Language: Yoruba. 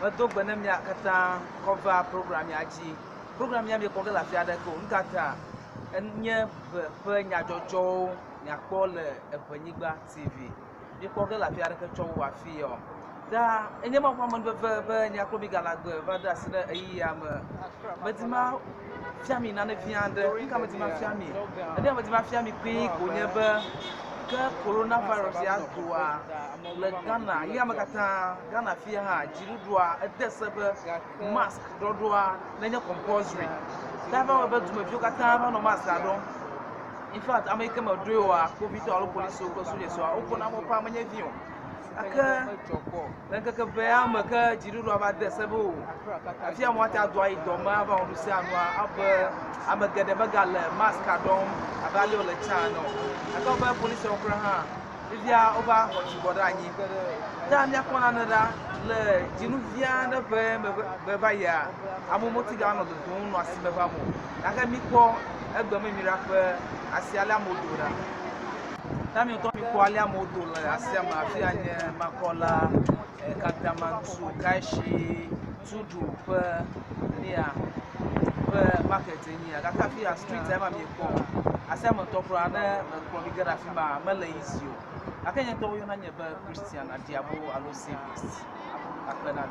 do gbenem ya kata cover program ya ji program ya me ko la fia de ko nkata enye be nya jojo nya ko le Epenyigba TV bi ko la fia de ko cho wa fi yo da enye ma kwa mon be nya ko bi galagbe va da sine ayi ya medima fiami na ne fiande nka medima fiami ade medima fiami pe ko nye be que coronavirus ya doa le Ghana ya makata Ghana fia ha jiru doa edesebe mask doa lenye compulsory dava we betu me fiokata ba no mask adon in fact ameke ma doa covid all police ko so yeso o na mo pa manya vion aka lenka ke be am ka jiru doa ba desebe o afia mo ata doa idoma ba on se anwa amagede bagale mask adon abale o le channel aka ba police okra ha via over boda anyi da mi akona nada le jinu via na be ba ya amomoti ga no do no asime ba mo aka mi ko egbe me mira pe asiala modora da mi to mi ko alia modora asiama afia nye makola katamantu kashi tudu pe nia pe marketing ya aka fia street ema mi ko asiama to pro na ko mi gara fi ma mele isio akanya to yo na nye ba Christian adiabo alo service akana